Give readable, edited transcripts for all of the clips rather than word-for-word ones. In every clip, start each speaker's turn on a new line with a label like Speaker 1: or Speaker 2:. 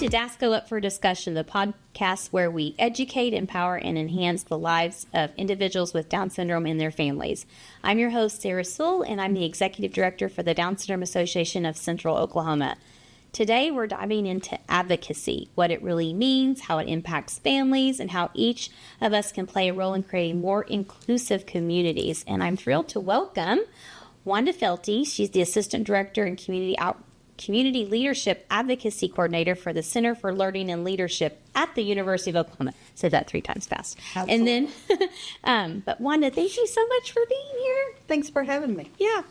Speaker 1: to DSACO Up for Discussion, the podcast where we educate, empower, and enhance the lives of individuals with Down syndrome and their families. I'm your host, Sarah Soell, and I'm the Executive Director for the Down Syndrome Association of Central Oklahoma. Today, we're diving into advocacy, what it really means, how it impacts families, and how each of us can play a role in creating more inclusive communities. And I'm thrilled to welcome Wanda Felty. She's the Assistant Director and Community Leadership Advocacy Coordinator for the Center for Learning and Leadership at the University of Oklahoma. Said that 3 times fast.
Speaker 2: Absolutely.
Speaker 1: And then, but Wanda, thank you so much for being here.
Speaker 2: Thanks for having me.
Speaker 1: Yeah.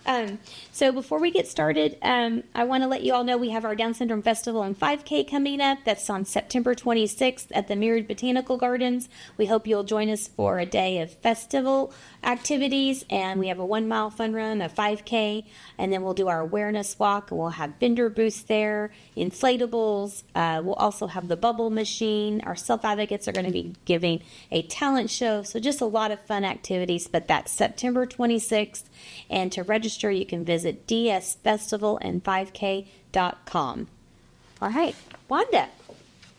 Speaker 1: So before we get started, I want to let you all know we have our Down Syndrome Festival and 5K coming up. That's on September 26th at the Myriad Botanical Gardens. We hope you'll join us for a day of festival activities, and we have a 1-mile fun run, a 5K, and then we'll do our awareness walk, and we'll have vendor booths there, inflatables. We'll also have the bubble machine. Our self-advocates are going to be giving a talent show. So just a lot of fun activities, but that's September 26th. And to register, you can visit dsfestivaland5k.com. All right, Wanda,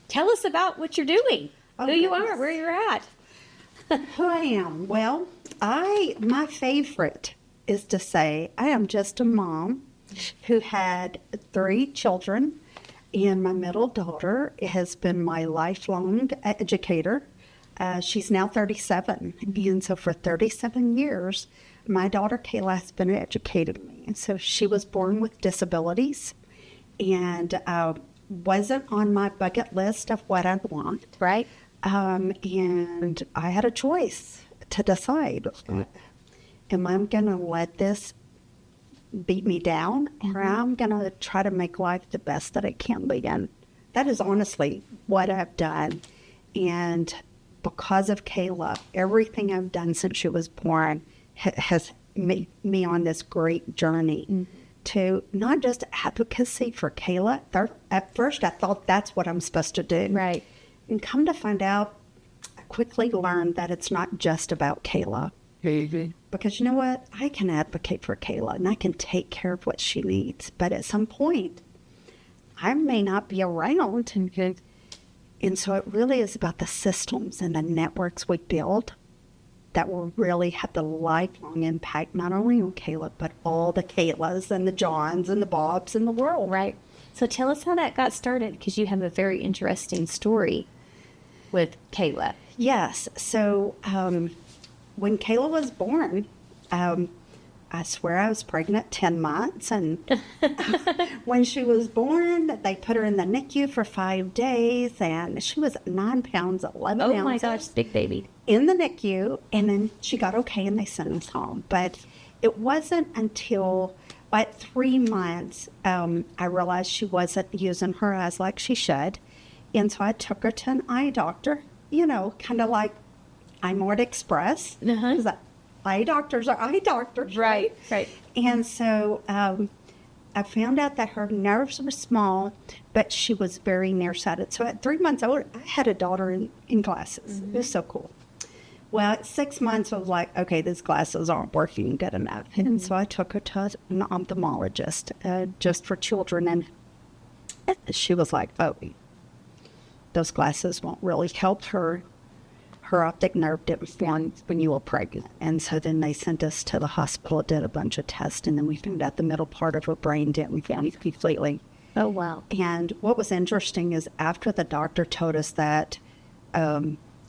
Speaker 1: tell us about what you're doing, who you are, where you're at.
Speaker 2: Who I am? Well, my favorite is to say I am just a mom who had 3 children, and my middle daughter has been my lifelong educator. She's now 37, and so for 37 years, my daughter Kayla has been educating me. And so she was born with disabilities, and wasn't on my bucket list of what I'd want.
Speaker 1: Right.
Speaker 2: And I had a choice to decide, am I going to let this beat me down, or I'm going to try to make life the best that it can be? And that is honestly what I've done. And because of Kayla, everything I've done since she was born has made me on this great journey to not just advocacy for Kayla. At first, I thought that's what I'm supposed to do.
Speaker 1: Right.
Speaker 2: And come to find out, I quickly learned that it's not just about Kayla. Because you know what? I can advocate for Kayla and I can take care of what she needs. But at some point, I may not be around. And so it really is about the systems and the networks we build that will really have the lifelong impact, not only on Kayla, but all the Kaylas and the Johns and the Bobs in the world.
Speaker 1: Right. So tell us how that got started, because you have a very interesting story with Kayla.
Speaker 2: Yes. So when Kayla was born, I swear I was pregnant 10 months. And when she was born, they put her in the NICU for 5 days. And she was 9 pounds, 11 ounces.
Speaker 1: Oh, my gosh, big baby.
Speaker 2: In the NICU. And then she got okay and they sent us home. But it wasn't until at 3 months, I realized she wasn't using her eyes like she should. And so I took her to an eye doctor, kind of like Imord Express. Because eye doctors are eye doctors.
Speaker 1: Right.
Speaker 2: And so I found out that her nerves were small, but she was very nearsighted. So at 3 months old, I had a daughter in glasses. It was so cool. Well, at 6 months, I was like, okay, these glasses aren't working good enough. And so I took her to an ophthalmologist just for children. And she was like, oh, those glasses won't really help her. Her optic nerve didn't form when you were pregnant. And so then they sent us to the hospital, did a bunch of tests, and then we found out the middle part of her brain didn't form completely.
Speaker 1: Oh, wow.
Speaker 2: And what was interesting is after the doctor told us that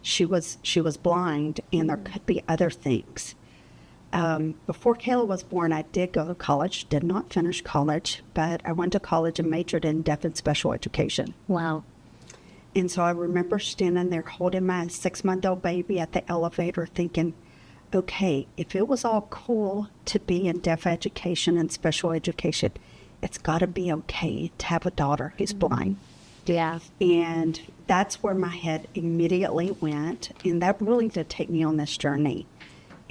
Speaker 2: she was blind and there could be other things. Before Kayla was born, I did go to college, did not finish college, but I went to college and majored in deaf and special education.
Speaker 1: Wow.
Speaker 2: And so I remember standing there holding my 6-month-old baby at the elevator thinking, okay, if it was all cool to be in deaf education and special education, it's got to be okay to have a daughter who's blind.
Speaker 1: Yeah.
Speaker 2: And that's where my head immediately went. And that really did take me on this journey.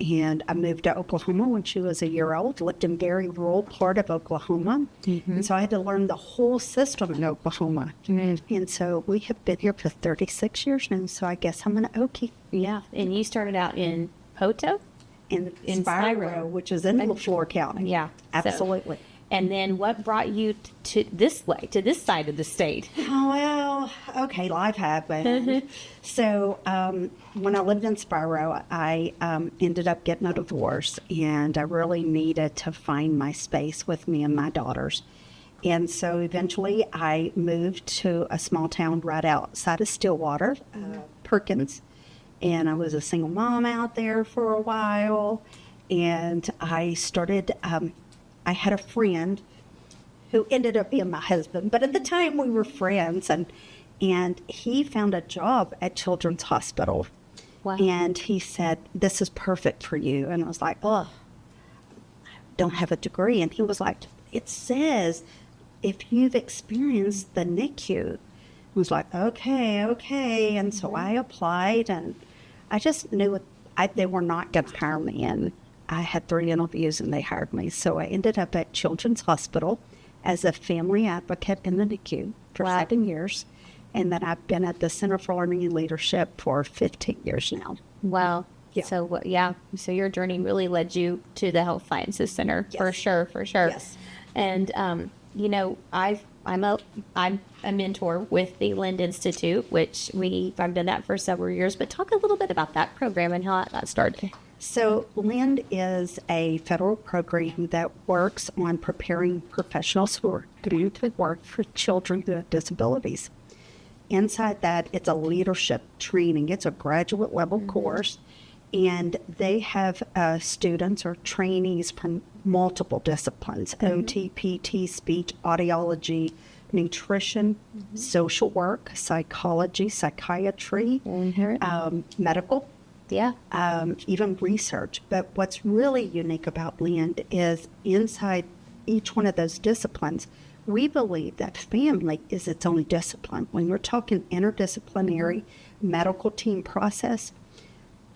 Speaker 2: And I moved to Oklahoma when she was a year old, lived in a very rural part of Oklahoma. And so I had to learn the whole system in Oklahoma. And so we have been here for 36 years now, so I guess I'm an Okie.
Speaker 1: Yeah. And you started out in Poto?
Speaker 2: In Spiro, which is in LaFleur County.
Speaker 1: Yeah.
Speaker 2: Absolutely.
Speaker 1: And then what brought you to this side of the state?
Speaker 2: Oh, well, okay, life happened. So when I lived in Spiro, I ended up getting a divorce, and I really needed to find my space with me and my daughters. And so eventually I moved to a small town right outside of Stillwater, Perkins. And I was a single mom out there for a while. And I started, I had a friend who ended up being my husband. But at the time we were friends. And he found a job at Children's Hospital.
Speaker 1: Wow.
Speaker 2: And he said, "This is perfect for you." And I was like, "Oh, I don't have a degree." And he was like, "It says if you've experienced the NICU." I was like, okay. And so I applied, and I just knew they were not going to hire me. And I had 3 interviews, and they hired me. So I ended up at Children's Hospital as a family advocate in the NICU for 7 years. And then I've been at the Center for Learning and Leadership for 15 years now.
Speaker 1: Wow.
Speaker 2: Yeah.
Speaker 1: So your journey really led you to the Health Sciences Center.
Speaker 2: Yes.
Speaker 1: For sure.
Speaker 2: Yes.
Speaker 1: And I'm a mentor with the Lind Institute, which I've done that for several years. But talk a little bit about that program and how that got started.
Speaker 2: So Lind is a federal program that works on preparing professionals who are going to work for children who have disabilities. Inside that, it's a leadership training. It's a graduate level course, and they have students or trainees from multiple disciplines: OT, PT, speech, audiology, nutrition, social work, psychology, psychiatry, medical.
Speaker 1: Yeah.
Speaker 2: Even research. But what's really unique about Lind is inside each one of those disciplines, we believe that family is its own discipline. When we're talking interdisciplinary medical team process,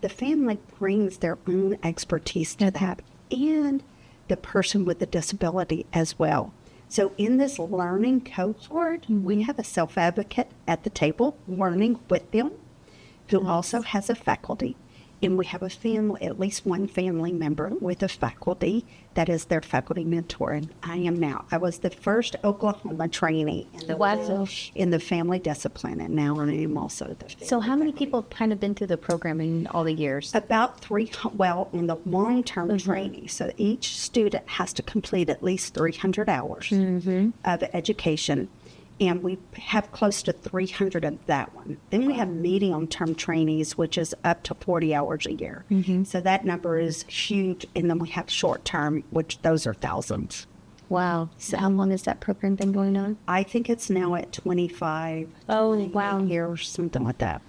Speaker 2: the family brings their own expertise to that, and the person with the disability as well. So in this learning cohort, we have a self-advocate at the table learning with them, who also has a faculty. And we have a family, at least one family member with a faculty that is their faculty mentor. And I was the first Oklahoma trainee in the family discipline, and now I am also the family.
Speaker 1: So how many people have kind of been through the program in all the years?
Speaker 2: About 3, in the long-term training. So each student has to complete at least 300 hours of education. And we have close to 300 of that one. Then we have medium-term trainees, which is up to 40 hours a year. So that number is huge. And then we have short-term, which those are thousands.
Speaker 1: Wow. So how long has that program been going on?
Speaker 2: I think it's now at 25 years, something like that.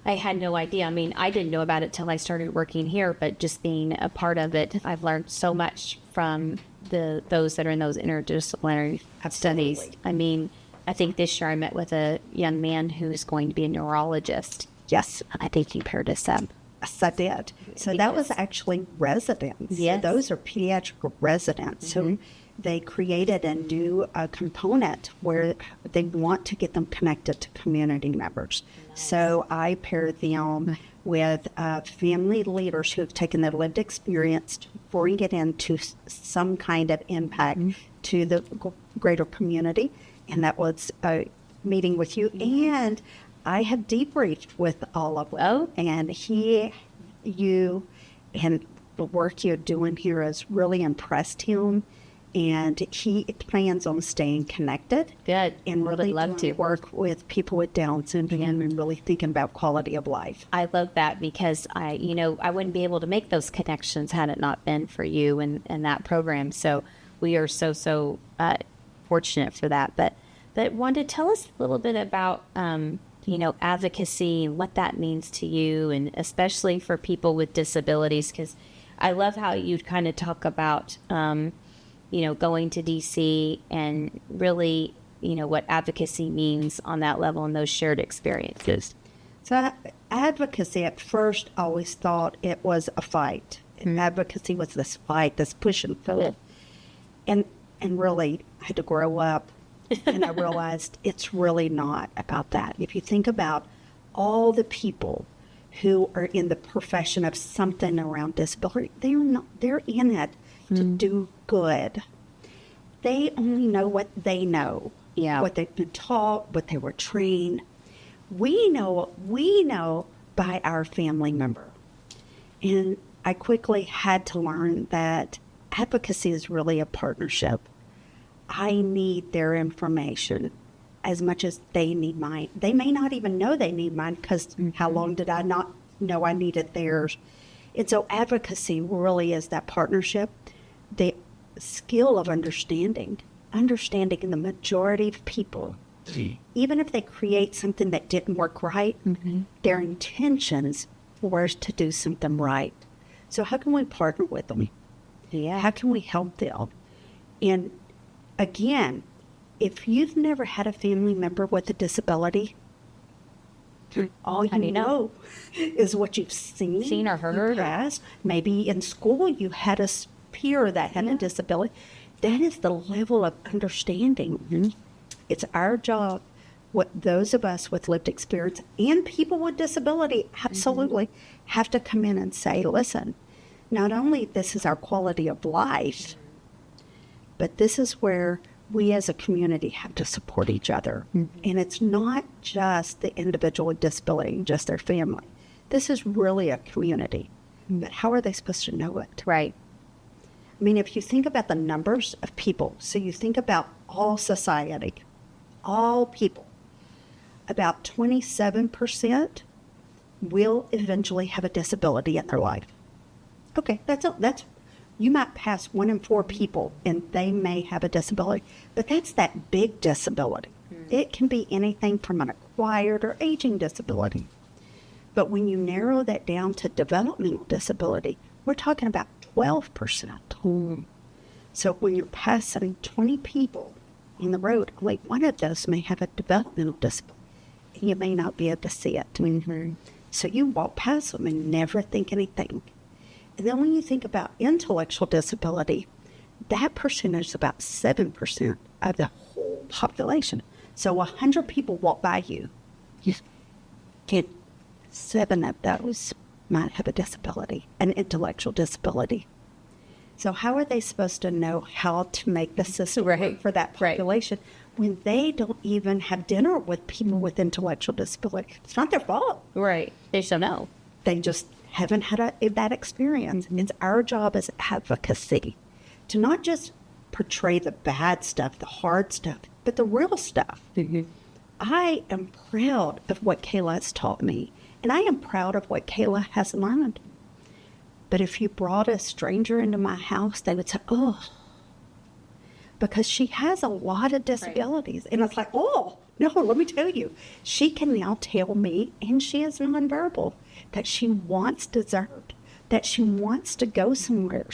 Speaker 1: I had no idea. I mean, I didn't know about it till I started working here, but just being a part of it, I've learned so much from those that are in those interdisciplinary studies. I mean, I think this year I met with a young man who's going to be a neurologist.
Speaker 2: Yes.
Speaker 1: I think he paired us up.
Speaker 2: Yes, I did. So that was actually residents.
Speaker 1: Yes.
Speaker 2: So those are pediatric residents. So they created a new component where they want to get them connected to community members. So I paired them with family leaders who have taken their lived experience to bring it into some kind of impact to the greater community. And that was a meeting with you. And I have debriefed with all of them.
Speaker 1: Oh.
Speaker 2: And you, and the work you're doing here has really impressed him. And he plans on staying connected.
Speaker 1: Good.
Speaker 2: And really
Speaker 1: love to
Speaker 2: work with people with Down syndrome and really thinking about quality of life.
Speaker 1: I love that because I wouldn't be able to make those connections had it not been for you and that program. So we are so fortunate for that. But Wanda, tell us a little bit about advocacy and what that means to you, and especially for people with disabilities, because I love how you kind of talk about going to DC and really what advocacy means on that level and those shared experiences.
Speaker 2: So advocacy at first I always thought it was a fight. And advocacy was this fight, this push and pull. And really I had to grow up and I realized it's really not about that. If you think about all the people who are in the profession of something around disability, they're in it to do good. they only know what they know.
Speaker 1: Yeah.
Speaker 2: What they've been taught, what they were trained. We know what we know by our family member. And I quickly had to learn that advocacy is really a partnership. I need their information as much as they need mine. They may not even know they need mine because how long did I not know I needed theirs? And so advocacy really is that partnership, the skill of understanding the majority of people. Even if they create something that didn't work right, their intentions were to do something right. So how can we partner with them?
Speaker 1: Yeah.
Speaker 2: How can we help them? And again, if you've never had a family member with a disability, all you know is what you've seen
Speaker 1: or heard.
Speaker 2: Past. Maybe in school you had a peer that had a disability. That is the level of understanding. It's our job, what those of us with lived experience and people with disability absolutely have to come in and say, listen, not only this is our quality of life, but this is where we as a community have to support each other. And it's not just the individual with disability, just their family. This is really a community. But how are they supposed to know it?
Speaker 1: Right.
Speaker 2: I mean, if you think about the numbers of people, so you think about all society, all people, about 27% will eventually have a disability in their life. Okay, that's you might pass 1 in 4 people and they may have a disability, but that's that big disability. It can be anything from an acquired or aging disability. But when you narrow that down to developmental disability, we're talking about 12%. So when you're passing 20 people in the road, like one of those may have a developmental disability, and you may not be able to see it. So you walk past them and never think anything. And then when you think about intellectual disability, that percentage is about 7% of the whole population. So 100 people walk by you, you get 7 of those might have a disability, an intellectual disability. So how are they supposed to know how to make the system work for that population when they don't even have dinner with people with intellectual disability? It's not their fault.
Speaker 1: Right. They should know.
Speaker 2: They just haven't had that experience. It's our job as advocacy to not just portray the bad stuff, the hard stuff, but the real stuff. I am proud of what Kayla has taught me, and I am proud of what Kayla has learned. But if you brought a stranger into my house, they would say, oh, because she has a lot of disabilities. And it's like, oh, no, let me tell you, she can now tell me, and she is nonverbal, that she wants dessert, that she wants to go somewhere.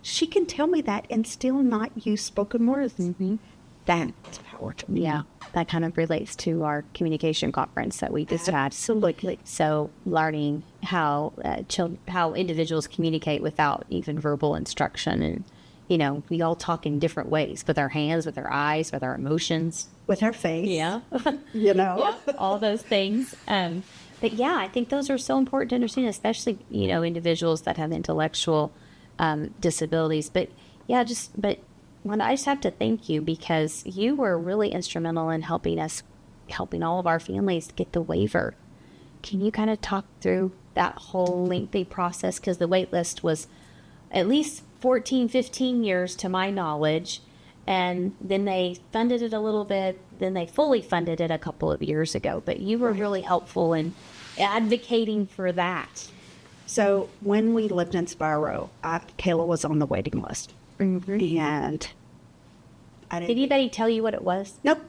Speaker 2: She can tell me that and still not use spoken words. That's power to me.
Speaker 1: Yeah, that kind of relates to our communication conference that we just had.
Speaker 2: Absolutely.
Speaker 1: So learning how how individuals communicate without even verbal instruction. And, you know, we all talk in different ways, with our hands, with our eyes, with our emotions.
Speaker 2: With our face.
Speaker 1: Yeah.
Speaker 2: You know?
Speaker 1: Yeah, all those things. But yeah, I think those are so important to understand, especially, you know, individuals that have intellectual disabilities. But yeah, but Wanda, I just have to thank you because you were really instrumental in helping all of our families get the waiver. Can you kind of talk through that whole lengthy process? Because the wait list was at least 14, 15 years to my knowledge. And then they funded it a little bit. Then they fully funded it a couple of years ago. But you were really helpful in advocating for that.
Speaker 2: So when we lived in Spiro, Kayla was on the waiting list. And I didn't.
Speaker 1: Did anybody tell you what it was?
Speaker 2: Nope.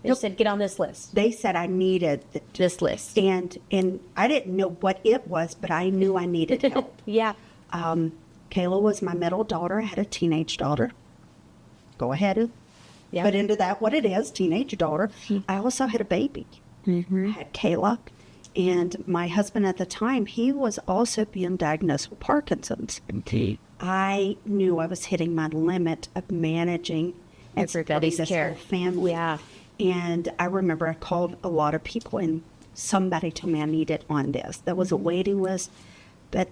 Speaker 1: They said, get on this list.
Speaker 2: They said I needed
Speaker 1: This list.
Speaker 2: And I didn't know what it was, but I knew I needed help.
Speaker 1: Yeah.
Speaker 2: Kayla was my middle daughter. I had a teenage daughter. Go ahead.
Speaker 1: Yeah.
Speaker 2: Put into that what it is, teenage daughter. I also had a baby. I had Kayla. And my husband at the time, he was also being diagnosed with Parkinson's. I knew I was hitting my limit of managing
Speaker 1: Everybody's care.
Speaker 2: Family.
Speaker 1: Yeah.
Speaker 2: And I remember I called a lot of people, and somebody told me I needed on this. There was a waiting list, but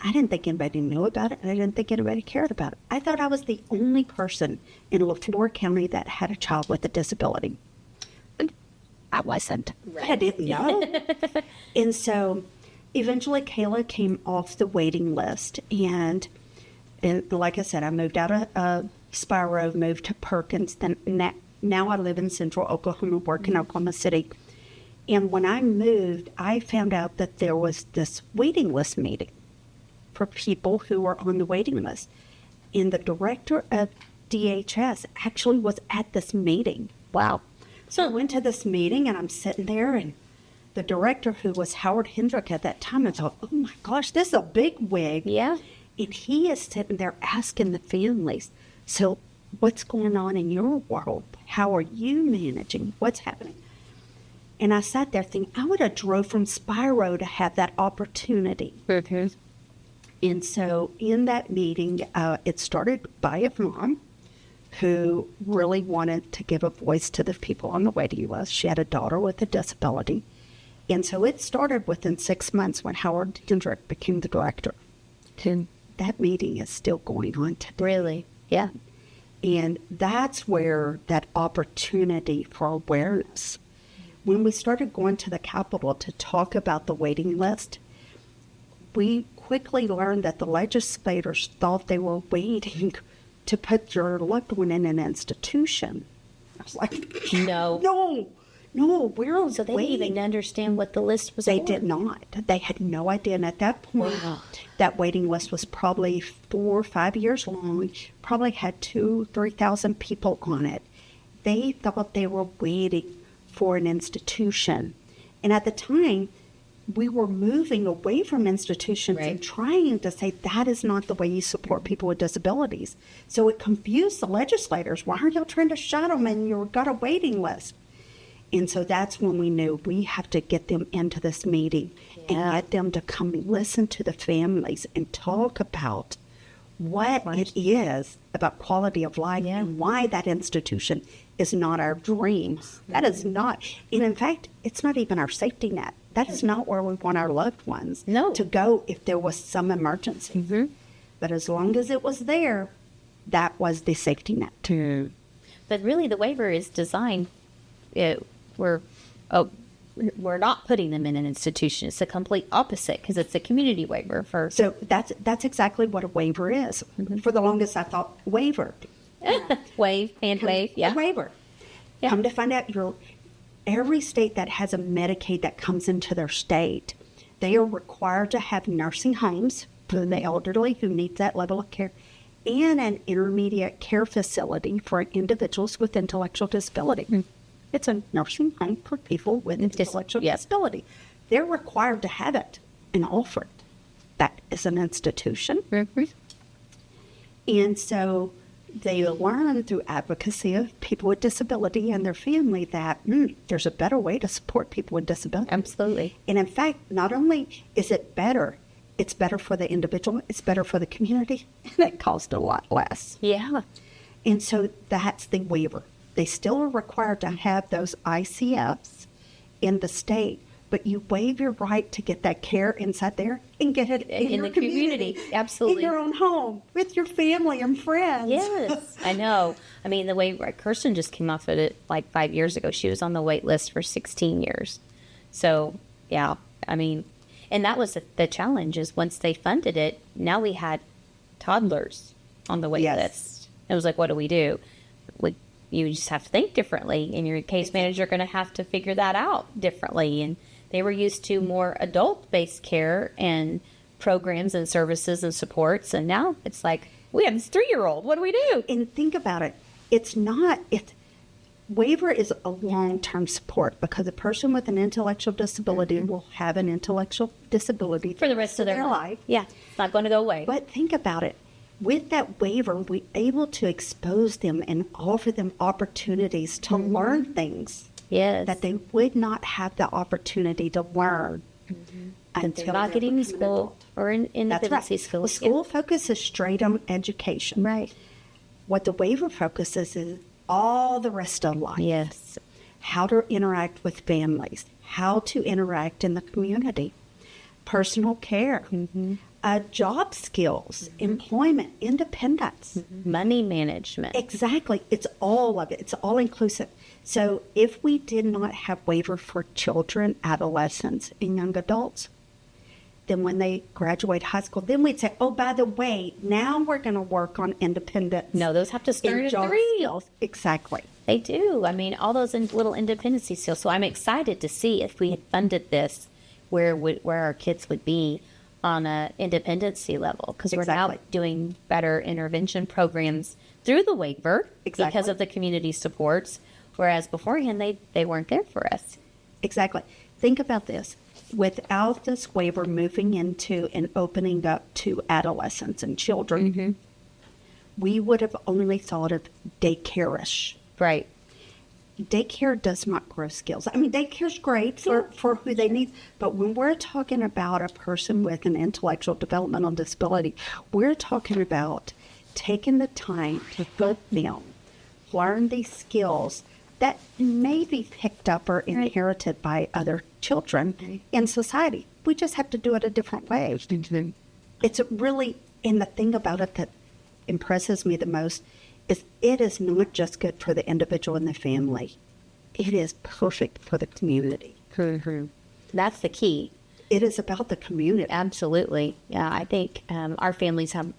Speaker 2: I didn't think anybody knew about it, and I didn't think anybody cared about it. I thought I was the only person in Leflore County that had a child with a disability. And I wasn't. Right. I didn't know. And so eventually Kayla came off the waiting list, and like I said, I moved out of Spiro, moved to Perkins, then now I live in central Oklahoma, work in Oklahoma City. And when I moved, I found out that there was this waiting list meeting for people who were on the waiting list. And the director of DHS actually was at this meeting. Wow. So I went to this meeting, and I'm sitting there, and the director, who was Howard Hendrick at that time, I thought, oh my gosh, this is a big wig.
Speaker 1: Yeah.
Speaker 2: And he is sitting there asking the families, so what's going on in your world? How are you managing? What's happening? And I sat there thinking, I would have drove from Spiro to have that opportunity.
Speaker 1: Mm-hmm.
Speaker 2: And so in that meeting, it started by a mom who really wanted to give a voice to the people on the waiting list. She had a daughter with a disability. And so it started within 6 months when Howard Hendrick became the director. And that meeting is still going on today.
Speaker 1: Really? Yeah.
Speaker 2: And that's where that opportunity for awareness, when we started going to the Capitol to talk about the waiting list, we quickly learned that the legislators thought they were waiting to put your loved one in an institution. I was like, no, we're
Speaker 1: So they
Speaker 2: waiting.
Speaker 1: didn't even understand what the list was
Speaker 2: They
Speaker 1: for.
Speaker 2: did not. They had no idea. And at that point,
Speaker 1: Wow.
Speaker 2: that waiting list was probably 4 or 5 years long, probably had 2,000-3,000 people on it. They thought they were waiting for an institution. And at the time, we were moving away from institutions
Speaker 1: Right.
Speaker 2: and trying to say that is not the way you support people with disabilities. So it confused the legislators. Why are y'all trying to shut them and you've got a waiting list? And so that's when we knew we have to get them into this meeting and get them to come listen to the families and talk about what it is about quality of life and why that institution is not our dream. That is not, and in fact, it's not even our safety net. That is not where we want our loved ones to go if there was some emergency.
Speaker 1: Mm-hmm.
Speaker 2: But as long as it was there, that was the safety net.
Speaker 1: But really, the waiver is designed. We're not putting them in an institution. It's the complete opposite because it's a community waiver for.
Speaker 2: So that's exactly what a waiver is. Mm-hmm. For the longest, I thought waiver.
Speaker 1: Wave, hand wave, yeah.
Speaker 2: A waiver. Yeah. Come to find out, every state that has a Medicaid that comes into their state, they are required to have nursing homes for the elderly who need that level of care, and an intermediate care facility for individuals with intellectual disability. Mm-hmm. It's a nursing home for people with intellectual disability. They're required to have it and offer it. That is an institution.
Speaker 1: Mm-hmm.
Speaker 2: And so they learn through advocacy of people with disability and their family that there's a better way to support people with disability.
Speaker 1: Absolutely.
Speaker 2: And in fact, not only is it better, it's better for the individual, it's better for the community, and it costs a lot less.
Speaker 1: Yeah.
Speaker 2: And so that's the waiver. They still are required to have those ICFs in the state, but you waive your right to get that care inside there and get it in
Speaker 1: the community. Absolutely.
Speaker 2: In your own home, with your family and friends.
Speaker 1: Yes, I know. I mean, the way Kirsten just came off of it like 5 years ago, she was on the wait list for 16 years. So, yeah, I mean, and that was the challenge is once they funded it, now we had toddlers on the wait list. It was like, what do we do? You just have to think differently, and your case manager going to have to figure that out differently. And they were used to more adult-based care and programs and services and supports, and now it's like, we have this 3-year-old. What do we do?
Speaker 2: And think about it. Waiver is a long-term support because a person with an intellectual disability will have an intellectual disability
Speaker 1: for the rest of their
Speaker 2: life.
Speaker 1: Yeah, it's not going to go away.
Speaker 2: But think about it. With that waiver, we're able to expose them and offer them opportunities to learn things that they would not have the opportunity to learn until
Speaker 1: they're not getting in school or in dependency schools.
Speaker 2: Well, school focuses straight on education.
Speaker 1: Right.
Speaker 2: What the waiver focuses is all the rest of life.
Speaker 1: Yes.
Speaker 2: How to interact with families, how to interact in the community. personal care, job skills, employment, independence.
Speaker 1: Money management.
Speaker 2: Exactly. It's all of it. It's all inclusive. So if we did not have waiver for children, adolescents, and young adults, then when they graduate high school, then we'd say, oh, by the way, now we're going to work on independence.
Speaker 1: No, those have to start at 3.
Speaker 2: Skills. Exactly.
Speaker 1: They do. I mean, all those little independency skills. So I'm excited to see if we had funded this, where our kids would be on a independency level, because we're now doing better intervention programs through the waiver because of the community supports, whereas beforehand they weren't there for us.
Speaker 2: Exactly. Think about this. Without this waiver moving into and opening up to adolescents and children, we would have only thought of daycare-ish.
Speaker 1: Right.
Speaker 2: Daycare does not grow skills. I mean, daycare's great for who they need, but when we're talking about a person with an intellectual developmental disability, we're talking about taking the time to help them learn these skills that may be picked up or inherited by other children in society. We just have to do it a different way. It's really, and the thing about it that impresses me the most is it is not just good for the individual and the family. It is perfect for the community.
Speaker 1: That's the key.
Speaker 2: It is about the community.
Speaker 1: Absolutely. Yeah, I think our families have,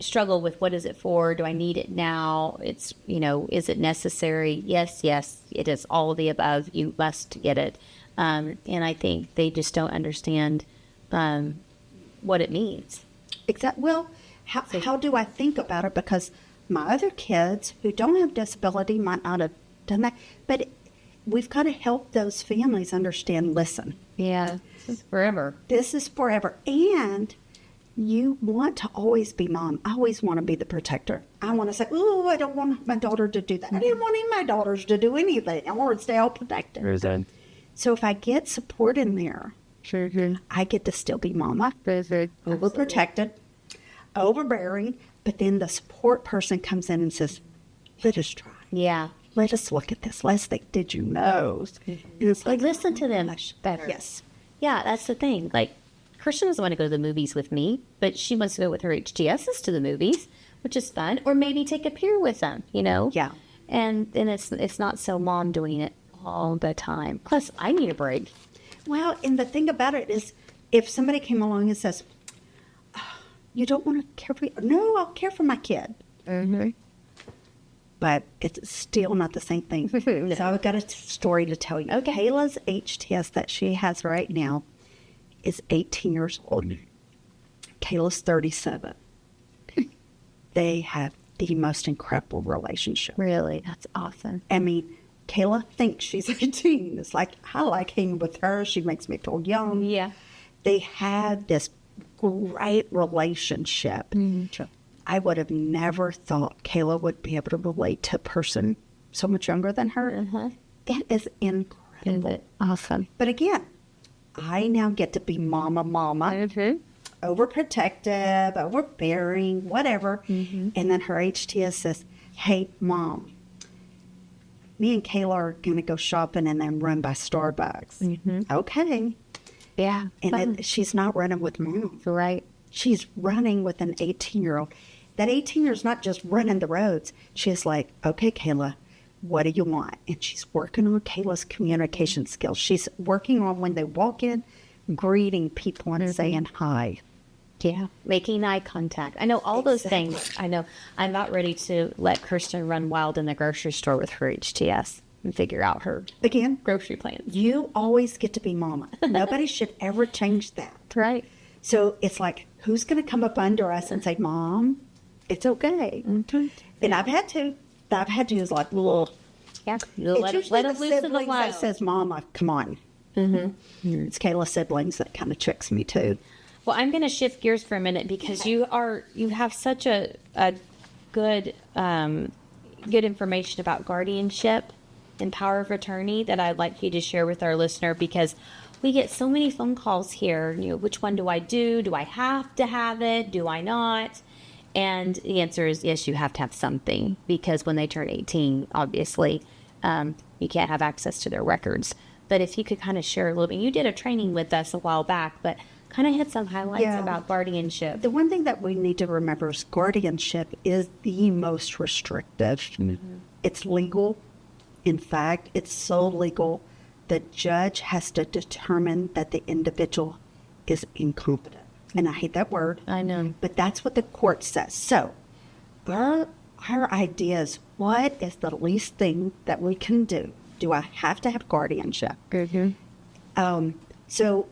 Speaker 1: struggle with what is it for? Do I need it now? It's, is it necessary? Yes, it is all of the above. You must get it. And I think they just don't understand what it means.
Speaker 2: Exactly. Well, how do I think about it? Because my other kids who don't have disability might not have done that. But we've got to help those families understand, listen.
Speaker 1: Yeah, this is forever.
Speaker 2: This is forever. And you want to always be mom. I always want to be the protector. I want to say, oh, I don't want my daughter to do that. I didn't want any of my daughters to do anything. I want to stay all protected. So if I get support in there, I get to still be mama, overprotected, overbearing, but then the support person comes in and says, let us try.
Speaker 1: Yeah.
Speaker 2: Let us look at this. Let's think, did you know? And
Speaker 1: it's like, listen to them better.
Speaker 2: Yes.
Speaker 1: Yeah, that's the thing. Like, Kirsten doesn't want to go to the movies with me, but she wants to go with her HTSs to the movies, which is fun. Or maybe take a peer with them,
Speaker 2: Yeah.
Speaker 1: And then it's not so mom doing it all the time. Plus, I need a break.
Speaker 2: Well, and the thing about it is, if somebody came along and says, you don't want to care for me? No, I'll care for my kid. But it's still not the same thing.
Speaker 1: No.
Speaker 2: So I've got a story to tell you. Okay. Kayla's HTS that she has right now is 18 years old. Kayla's 37. They have the most incredible relationship.
Speaker 1: Really? That's awesome.
Speaker 2: I mean, Kayla thinks she's 18. It's like, I like hanging with her. She makes me feel young.
Speaker 1: Yeah.
Speaker 2: They have this great relationship. I would have never thought Kayla would be able to relate to a person so much younger than her. That is incredible.
Speaker 1: Is it awesome?
Speaker 2: But again, I now get to be mama, overprotective, overbearing, whatever. And then her HTS says, hey, Mom, me and Kayla are going to go shopping and then run by Starbucks. Okay.
Speaker 1: Yeah.
Speaker 2: And she's not running with Mom.
Speaker 1: Right.
Speaker 2: She's running with an 18-year-old. That 18-year-old's not just running the roads. She's like, okay, Kayla, what do you want? And she's working on Kayla's communication skills. She's working on when they walk in, greeting people and saying hi.
Speaker 1: Yeah, making eye contact. I know all those things. I know. I'm not ready to let Kirsten run wild in the grocery store with her HTS and figure out her grocery plans.
Speaker 2: You always get to be mama. Nobody should ever change that.
Speaker 1: Right.
Speaker 2: So it's like, who's going to come up under us and say, Mom, it's okay. And I've had to. Is like, well,
Speaker 1: yeah,
Speaker 2: let them
Speaker 1: loose in the wild.
Speaker 2: That says, Mama, come on. It's Kayla's siblings that kind of tricks me too.
Speaker 1: Well, I'm going to shift gears for a minute because you have such a good information about guardianship and power of attorney that I'd like you to share with our listener, because we get so many phone calls here. Which one do I do? Do I have to have it? Do I not? And the answer is yes, you have to have something, because when they turn 18, obviously, you can't have access to their records. But if you could kind of share a little bit, you did a training with us a while back, but kind of hit some highlights about guardianship.
Speaker 2: The one thing that we need to remember is guardianship is the most restrictive. It's legal. In fact, it's so legal, the judge has to determine that the individual is incompetent. And I hate that word.
Speaker 1: I know.
Speaker 2: But that's what the court says. So our idea is, what is the least thing that we can do? Do I have to have guardianship? So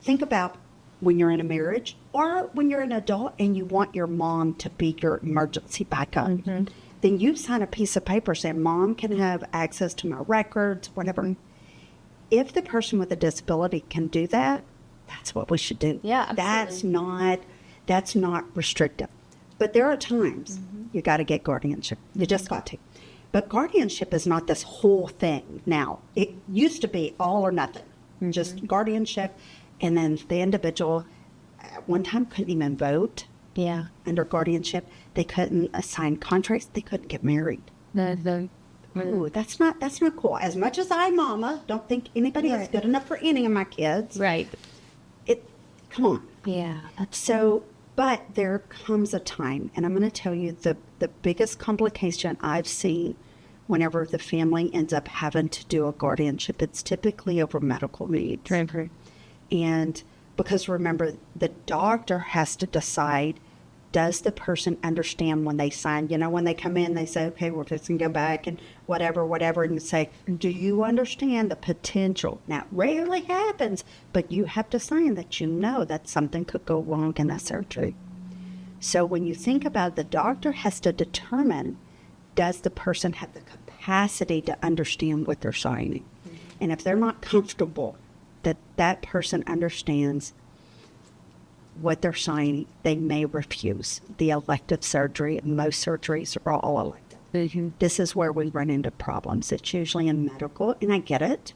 Speaker 2: think about when you're in a marriage or when you're an adult and you want your mom to be your emergency backup. Then you sign a piece of paper saying, Mom can have access to my records, whatever. If the person with a disability can do that, that's what we should do.
Speaker 1: Yeah, absolutely.
Speaker 2: That's not restrictive. But there are times you got to get guardianship. You just got to. But guardianship is not this whole thing now. It used to be all or nothing, just guardianship. And then the individual at one time couldn't even vote.
Speaker 1: Yeah.
Speaker 2: Under guardianship, they couldn't assign contracts. They couldn't get married. Ooh, that's not cool. As much as mama, don't think anybody is good enough for any of my kids.
Speaker 1: Right.
Speaker 2: Come on.
Speaker 1: Yeah.
Speaker 2: So, but there comes a time, and I'm going to tell you the biggest complication I've seen whenever the family ends up having to do a guardianship, it's typically over medical needs.
Speaker 1: Right.
Speaker 2: And because remember, the doctor has to decide, does the person understand when they sign? You know, when they come in, they say, okay, we're just going to go back and whatever, and you say, do you understand the potential? Now, it rarely happens, but you have to sign that you know that something could go wrong in a surgery. So when you think about it, the doctor has to determine, does the person have the capacity to understand what they're signing? And if they're not comfortable that person understands what they're signing, they may refuse the elective surgery, and most surgeries are all elective. This is where we run into problems. It's usually in medical, and I get it,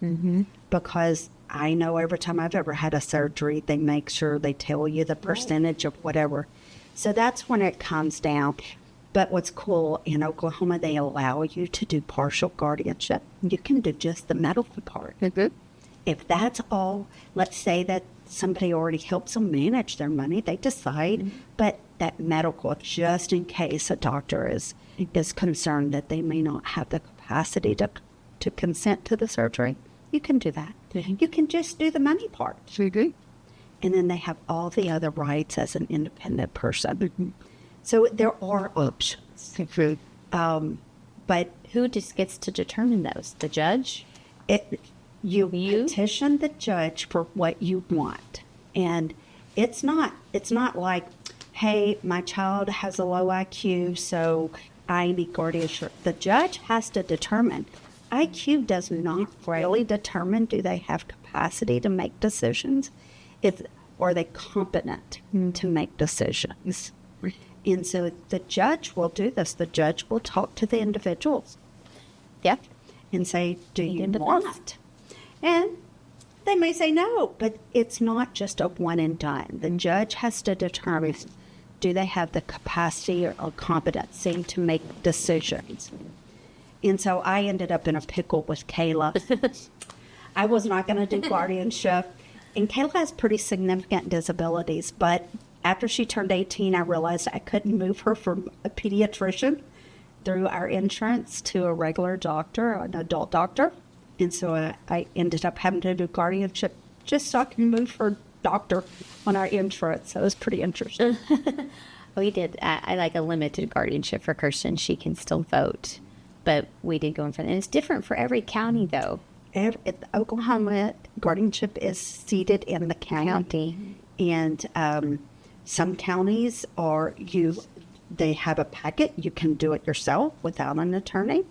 Speaker 2: because I know every time I've ever had a surgery, they make sure they tell you the percentage of whatever. So that's when it comes down. But what's cool, in Oklahoma, they allow you to do partial guardianship. You can do just the medical part. If that's all, let's say that somebody already helps them manage their money, they decide, but that medical, just in case a doctor is concerned that they may not have the capacity to consent to the surgery, you can do that. You can just do the money part. And then they have all the other rights as an independent person. So there are options. But
Speaker 1: who just gets to determine those? The judge?
Speaker 2: You petition the judge for what you want. And it's not like, hey, my child has a low IQ, so I need guardianship. The judge has to determine. IQ does not really determine, do they have capacity to make decisions? Are they competent to make decisions? And so the judge will do this. The judge will talk to the individuals. And say, do you want it? And they may say no, but it's not just a one and done. The judge has to determine, do they have the capacity or competency to make decisions? And so I ended up in a pickle with Kayla. I was not going to do guardianship. And Kayla has pretty significant disabilities, but after she turned 18, I realized I couldn't move her from a pediatrician through our insurance to a regular doctor, an adult doctor. And so I ended up having to do guardianship just so I can move her doctor on our insurance. So it was pretty interesting.
Speaker 1: We did. I like a limited guardianship for Kirsten. She can still vote, but we did go in front. And it's different for every county, though.
Speaker 2: Oklahoma guardianship is seated in the county. And some counties they have a packet. You can do it yourself without an attorney.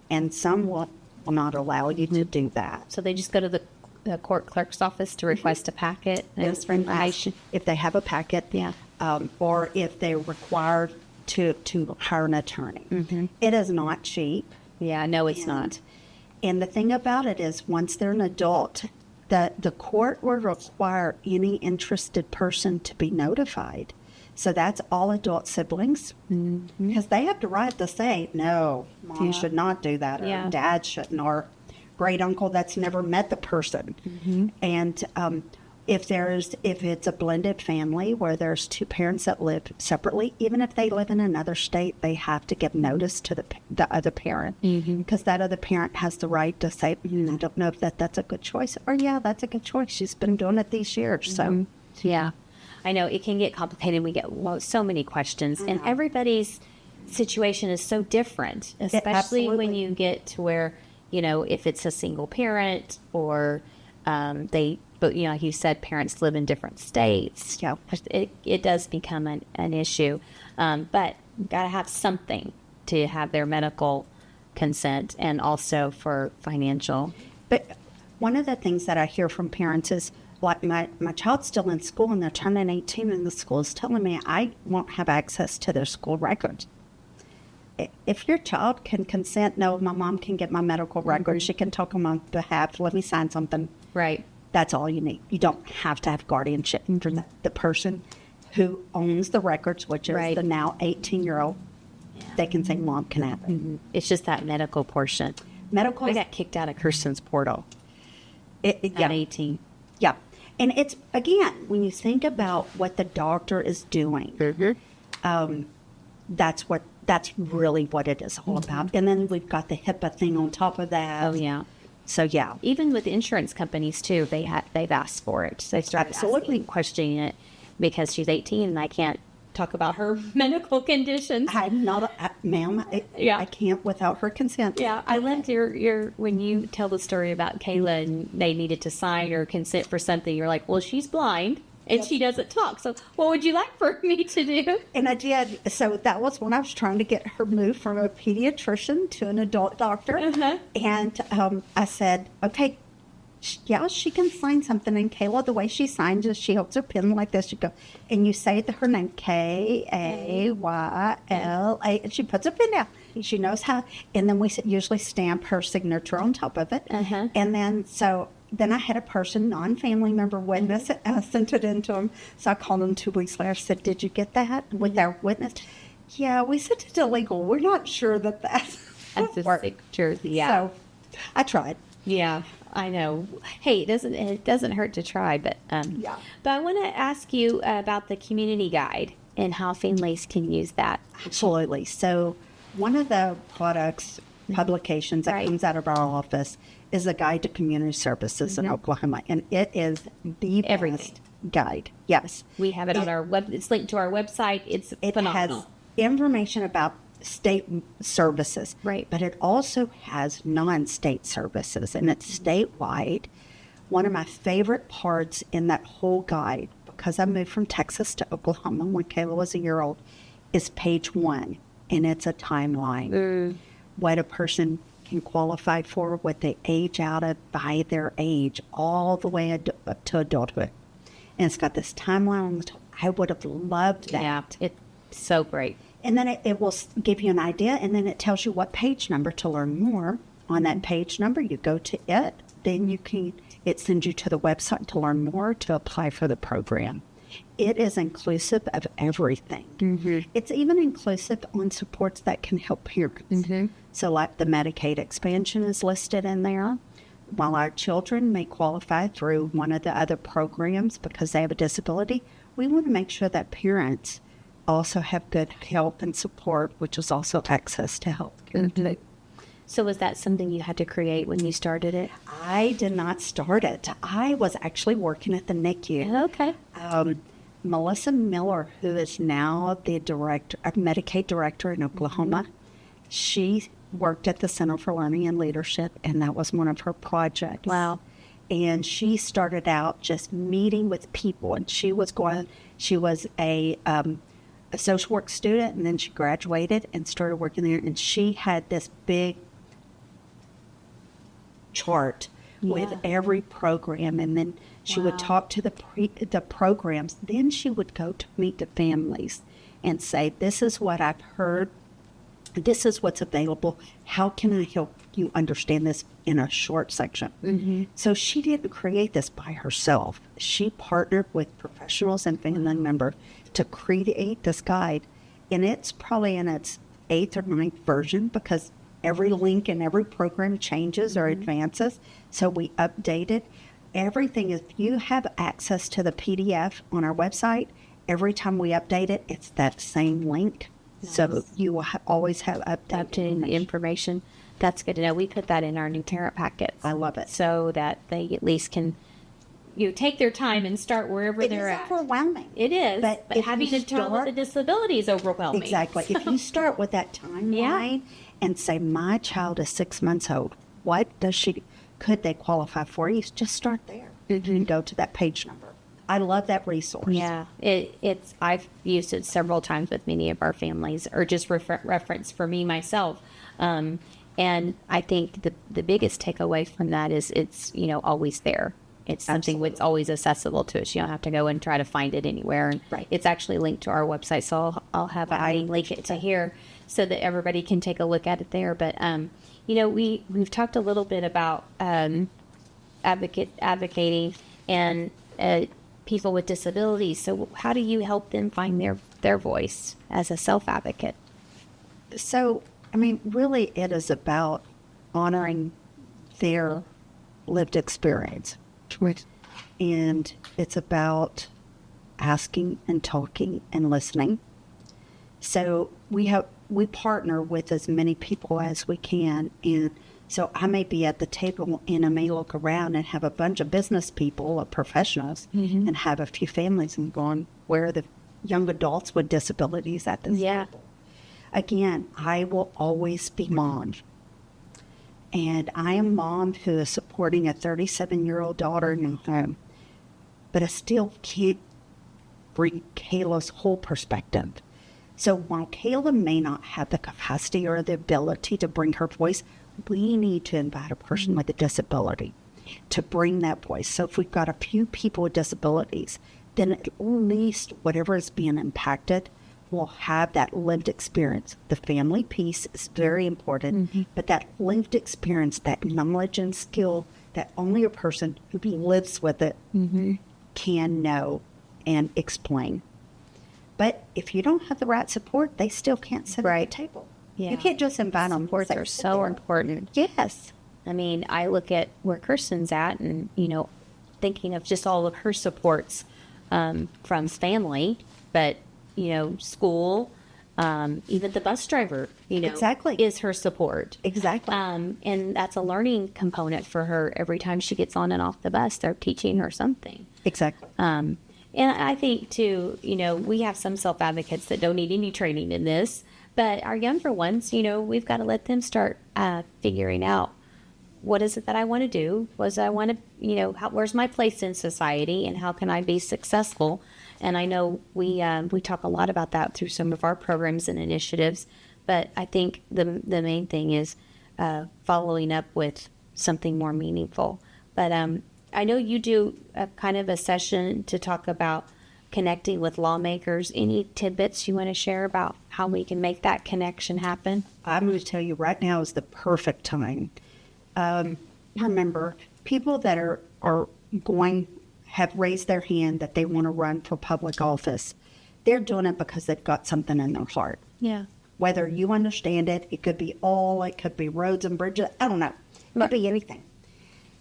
Speaker 2: And some will not allow you to do that.
Speaker 1: So they just go to the court clerk's office to request a packet and for information.
Speaker 2: If they have a packet, or if they're required to hire an attorney. It is not cheap.
Speaker 1: Yeah, no, it's not.
Speaker 2: And the thing about it is, once they're an adult, the court will require any interested person to be notified. So that's all adult siblings, because they have the right to say, no, Mom should not do that, or Dad shouldn't, or great uncle that's never met the person. And if it's a blended family where there's two parents that live separately, even if they live in another state, they have to give notice to the other parent, because that other parent has the right to say, I don't know if that's a good choice, or yeah, that's a good choice. She's been doing it these years. So
Speaker 1: yeah, I know it can get complicated. We get so many questions, and everybody's situation is so different, especially when you get to where, if it's a single parent or but like you said, parents live in different states.
Speaker 2: Yeah.
Speaker 1: It does become an issue. But you got to have something to have their medical consent, and also for financial.
Speaker 2: But one of the things that I hear from parents is, like, my child's still in school and they're turning 18, and the school is telling me I won't have access to their school records. If your child can consent, no, my mom can get my medical records. She can talk on my behalf. Let me sign something.
Speaker 1: Right.
Speaker 2: That's all you need. You don't have to have guardianship for the person who owns the records, which is the now 18-year-old. They can say, Mom can have it.
Speaker 1: It's just that medical portion. I got kicked out of Kirsten's portal at 18.
Speaker 2: Yeah. And it's, again, when you think about what the doctor is doing, that's really what it is all about. And then we've got the HIPAA thing on top of that.
Speaker 1: Oh, yeah.
Speaker 2: So, yeah.
Speaker 1: Even with insurance companies, too, they've asked for it. They start questioning it because she's 18 and I can't talk about her medical conditions.
Speaker 2: I'm not, ma'am, I can't without her consent.
Speaker 1: Yeah, I loved your when you tell the story about Kayla and they needed to sign or consent for something, you're like, well, she's blind. And she doesn't talk. So what would you like for me to do?
Speaker 2: And I did. So that was when I was trying to get her moved from a pediatrician to an adult doctor. And I said, okay, she can sign something. And Kayla, the way she signs is she holds her pen like this. You go, and you say her name, Kayla. And she puts her pen down. She knows how. And then we usually stamp her signature on top of it. And then Then I had a person, non-family member witness it, and I sent it in to him. So I called him 2 weeks later, said, did you get that with our witness? Yeah, we sent it to legal. We're not sure that's
Speaker 1: a signature. Yeah.
Speaker 2: So I tried.
Speaker 1: Yeah, I know. Hey, it doesn't hurt to try, but
Speaker 2: yeah.
Speaker 1: But I want to ask you about the community guide and how families can use that.
Speaker 2: Absolutely. So one of the publications that comes out of our office is a guide to community services in Oklahoma, and it is the best guide. Yes,
Speaker 1: we have it on our web. It's linked to our website. It phenomenal.
Speaker 2: Has information about state services,
Speaker 1: right?
Speaker 2: But it also has non-state services, and it's statewide. One of my favorite parts in that whole guide, because I moved from Texas to Oklahoma when Kayla was a year old, is page 1, and it's a timeline. What a person can qualify for, what they age out of by their age, all the way up to adulthood. And it's got this timeline on the top. I would have loved that.
Speaker 1: Yeah, it's so great.
Speaker 2: And then it will give you an idea, and then it tells you what page number to learn more. On that page number, you go to it, then it sends you to the website to learn more, to apply for the program. It is inclusive of everything. It's even inclusive on supports that can help parents. So like the Medicaid expansion is listed in there. While our children may qualify through one of the other programs because they have a disability, we want to make sure that parents also have good help and support, which is also access to health care.
Speaker 1: So was that something you had to create when you started it?
Speaker 2: I did not start it. I was actually working at the NICU.
Speaker 1: Okay.
Speaker 2: Melissa Miller, who is now the Medicaid director in Oklahoma, she worked at the Center for Learning and Leadership, and that was one of her projects.
Speaker 1: Wow.
Speaker 2: And she started out just meeting with people, and she was a social work student, and then she graduated and started working there, and she had this big chart with every program, and then she would talk to the programs. Then she would go to meet the families and say, this is what I've heard. This is what's available. How can I help you understand this in a short section? So she didn't create this by herself. She partnered with professionals and family members to create this guide. And it's probably in its 8th or 9th version because Every link in every program changes or advances, so we update it. Everything, if you have access to the PDF on our website, every time we update it, it's that same link. Nice. So you will always have updated
Speaker 1: information. That's good to know. We put that in our new parent packets.
Speaker 2: I love it.
Speaker 1: So that they at least can take their time and start wherever they're at.
Speaker 2: It's overwhelming.
Speaker 1: It is. But having to deal with the disability is overwhelming.
Speaker 2: Exactly. If you start with that timeline and say, my child is 6 months old, what could they qualify for? You just start there and go to that page number. I love that resource.
Speaker 1: Yeah, I've used it several times with many of our families, or just reference for me myself. And I think the biggest takeaway from that is it's always there. It's something that's always accessible to us. You don't have to go and try to find it anywhere. And
Speaker 2: right.
Speaker 1: It's actually linked to our website, so I'll have a link it to here so that everybody can take a look at it there. But we've talked a little bit about advocating and people with disabilities. So how do you help them find their voice as a self-advocate?
Speaker 2: So, really it is about honoring their lived experience. And it's about asking and talking and listening. So we partner with as many people as we can. And so I may be at the table and I may look around and have a bunch of business people or professionals and have a few families and going, where are the young adults with disabilities at this table? Again, I will always be mom. And I am mom who is supporting a 37-year-old daughter in the home. But I still can't bring Kayla's whole perspective. So while Kayla may not have the capacity or the ability to bring her voice, we need to invite a person with a disability to bring that voice. So if we've got a few people with disabilities, then at least whatever is being impacted will have that lived experience. The family piece is very important, but that lived experience, that knowledge and skill that only a person who lives with it can know and explain. But if you don't have the right support, they still can't sit at the table. Yeah. You can't just invite them.
Speaker 1: Supports are so important.
Speaker 2: Yes.
Speaker 1: I look at where Kirsten's at and, thinking of just all of her supports from family, but school, even the bus driver,
Speaker 2: exactly,
Speaker 1: is her support.
Speaker 2: Exactly.
Speaker 1: And that's a learning component for her. Every time she gets on and off the bus, they're teaching her something.
Speaker 2: Exactly.
Speaker 1: And I think too, we have some self-advocates that don't need any training in this, but our younger ones, we've got to let them start figuring out, what is it that I want to do? Where's my place in society, and how can I be successful? And I know we talk a lot about that through some of our programs and initiatives, but I think the main thing is following up with something more meaningful. But I know you do a kind of a session to talk about connecting with lawmakers. Any tidbits you want to share about how we can make that connection happen?
Speaker 2: I'm going to tell you right now is the perfect time. Remember, people that are have raised their hand that they want to run for public office. They're doing it because they've got something in their heart.
Speaker 1: Yeah.
Speaker 2: Whether you understand it, it could be it could be roads and bridges. I don't know. It could be anything.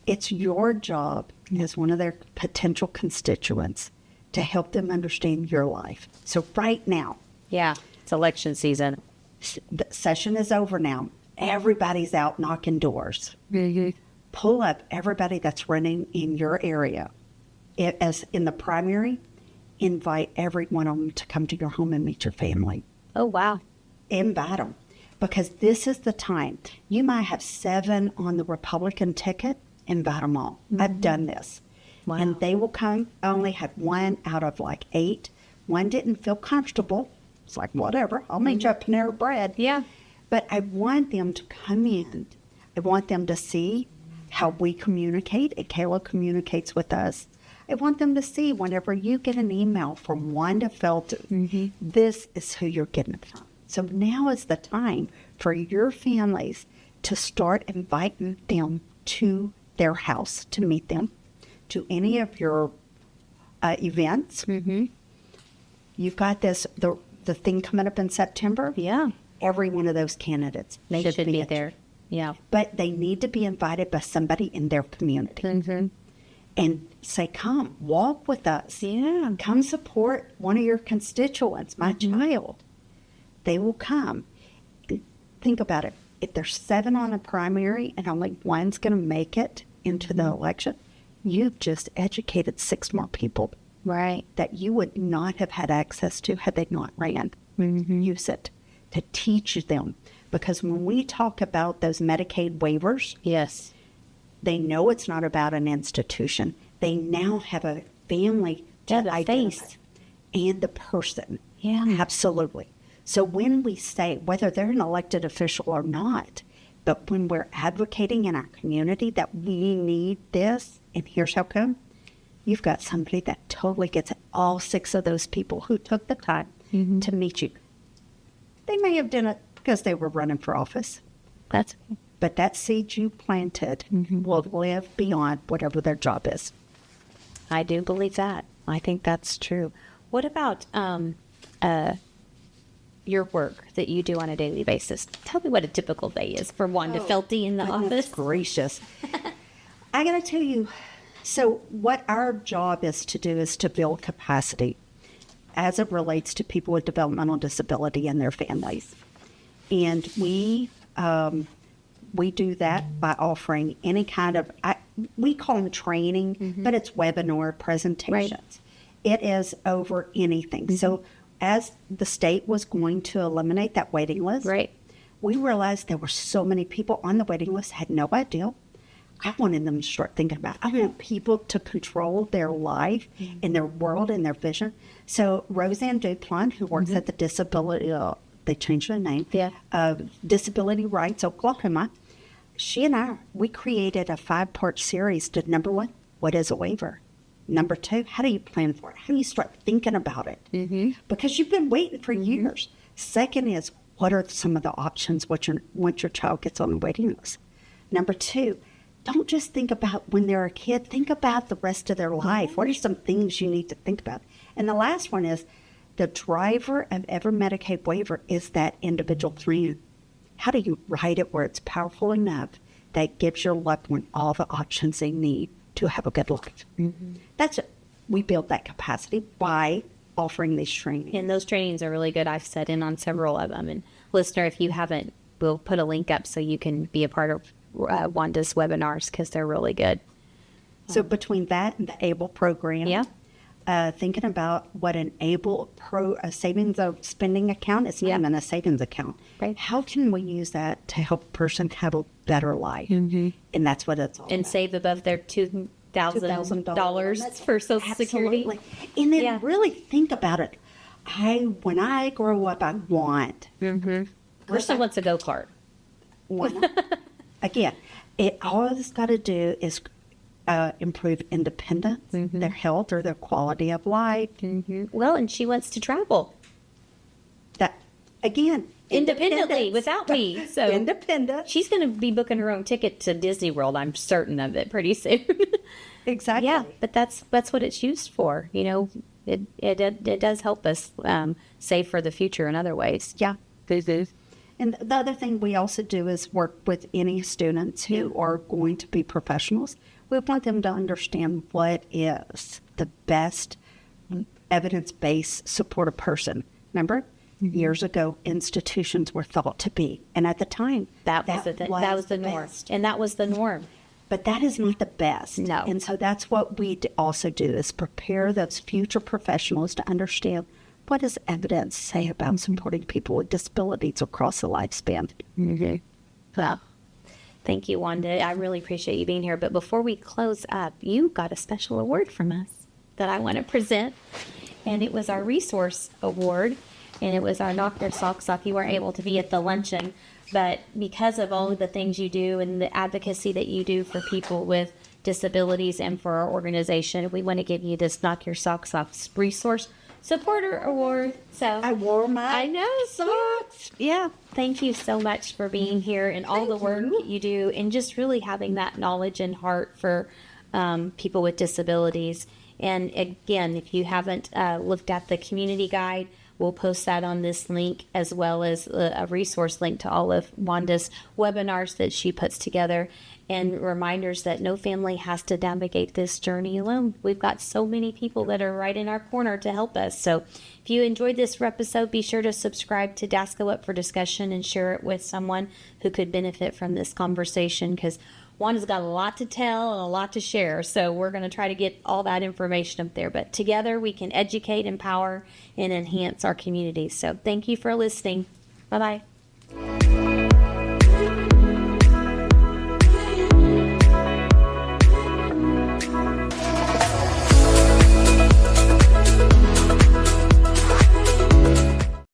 Speaker 2: It's your job as one of their potential constituents to help them understand your life. So right now.
Speaker 1: Yeah, it's election season.
Speaker 2: The session is over now. Everybody's out knocking doors. Pull up everybody that's running in your area. As in the primary, invite every one of them to come to your home and meet your family.
Speaker 1: Oh, wow.
Speaker 2: Invite them. Because this is the time. You might have 7 on the Republican ticket. Invite them all. I've done this.
Speaker 1: Wow.
Speaker 2: And they will come. I only had 1 out of 8. One didn't feel comfortable. It's like, whatever. I'll meet you at Panera Bread.
Speaker 1: Yeah.
Speaker 2: But I want them to come in. I want them to see how we communicate. And Kayla communicates with us. I want them to see whenever you get an email from Wanda Felty, this is who you're getting it from. So now is the time for your families to start inviting them to their house to meet them, to any of your events. You've got the thing coming up in September.
Speaker 1: Yeah.
Speaker 2: every one of those candidates
Speaker 1: should be there. Yeah.
Speaker 2: But they need to be invited by somebody in their community.
Speaker 1: Mm-hmm.
Speaker 2: And say, come, walk with us.
Speaker 1: Yeah.
Speaker 2: Come support one of your constituents, my child. They will come. Think about it. If there's 7 on a primary and only one's going to make it into the election, you've just educated 6 more people.
Speaker 1: Right.
Speaker 2: That you would not have had access to had they not ran. Mm-hmm. Use it to teach them. Because when we talk about those Medicaid waivers,
Speaker 1: yes,
Speaker 2: they know it's not about an institution. They now have a family to identify and the person.
Speaker 1: Yeah.
Speaker 2: Absolutely. So when we say, whether they're an elected official or not, but when we're advocating in our community that we need this, and here's how come, you've got somebody that totally gets it. All 6 of those people who took the time to meet you. They may have done it because they were running for office.
Speaker 1: But
Speaker 2: that seed you planted will live beyond whatever their job is.
Speaker 1: I do believe that. I think that's true. What about your work that you do on a daily basis? Tell me what a typical day is for Wanda Felty in the office.
Speaker 2: Gracious. I got to tell you, so what our job is to do is to build capacity as it relates to people with developmental disability and their families. And we do that by offering any kind of, we call them training, but it's webinar presentations. Right. It is over anything. So as the state was going to eliminate that waiting list,
Speaker 1: right,
Speaker 2: we realized there were so many people on the waiting list had no idea. I wanted them to start thinking about it. I want people to control their life and their world and their vision. So Roseanne Duplon, who works at the Disability, they changed their name, Disability Rights Oklahoma, she and I, we created a 5-part series to, number 1, what is a waiver? Number 2, how do you plan for it? How do you start thinking about it? Because you've been waiting for years. Second is, what are some of the options once your child gets on the waiting list? Number 2, don't just think about when they're a kid. Think about the rest of their life. What are some things you need to think about? And the last one is, the driver of every Medicaid waiver is that individual friend. How do you write it where it's powerful enough that gives your loved one all the options they need to have a good life? That's it. We build that capacity by offering these trainings.
Speaker 1: And those trainings are really good. I've sat in on several of them. And listener, if you haven't, we'll put a link up so you can be a part of Wanda's webinars because they're really good.
Speaker 2: So between that and the ABLE program, thinking about what an ABLE a savings spending account, it's not even a savings account.
Speaker 1: Right.
Speaker 2: How can we use that to help a person have a better life? And that's what it's all about.
Speaker 1: And save above their $2,000 for Social Security.
Speaker 2: And then really think about it. When I grow up, I want.
Speaker 1: Person wants a go-kart.
Speaker 2: Again, all it's got to do is improve independence, their health, or their quality of life.
Speaker 1: Well, and she wants to travel.
Speaker 2: That, again,
Speaker 1: independently without me. So
Speaker 2: independent.
Speaker 1: She's going to be booking her own ticket to Disney World. I'm certain of it pretty soon.
Speaker 2: Exactly.
Speaker 1: Yeah, but that's what it's used for. You know, it does help us save for the future in other ways.
Speaker 2: Yeah. And the other thing we also do is work with any students who are going to be professionals. We want them to understand what is the best evidence-based supportive person. Remember, years ago, institutions were thought to be, and at the time,
Speaker 1: that was the norm, and that was the norm.
Speaker 2: But that is not the best.
Speaker 1: No.
Speaker 2: And so that's what we also do is prepare those future professionals to understand what does evidence say about supporting people with disabilities across the lifespan.
Speaker 1: Well, thank you, Wanda. I really appreciate you being here. But before we close up, you got a special award from us that I want to present. And it was our resource award. And it was our Knock Your Socks Off. You weren't able to be at the luncheon. But because of all of the things you do and the advocacy that you do for people with disabilities and for our organization, we want to give you this Knock Your Socks Off resource supporter award. So
Speaker 2: I wore my
Speaker 1: socks. Yeah. Thank you so much for being here and all the work that you do and just really having that knowledge and heart for people with disabilities. And again, if you haven't looked at the community guide, we'll post that on this link, as well as a resource link to all of Wanda's webinars that she puts together, and reminders that no family has to navigate this journey alone. We've got so many people that are right in our corner to help us. So if you enjoyed this episode, be sure to subscribe to DSACO Up for discussion and share it with someone who could benefit from this conversation, because Wanda's got a lot to tell and a lot to share. So we're going to try to get all that information up there. But together we can educate, empower, and enhance our communities. So thank you for listening. Bye-bye.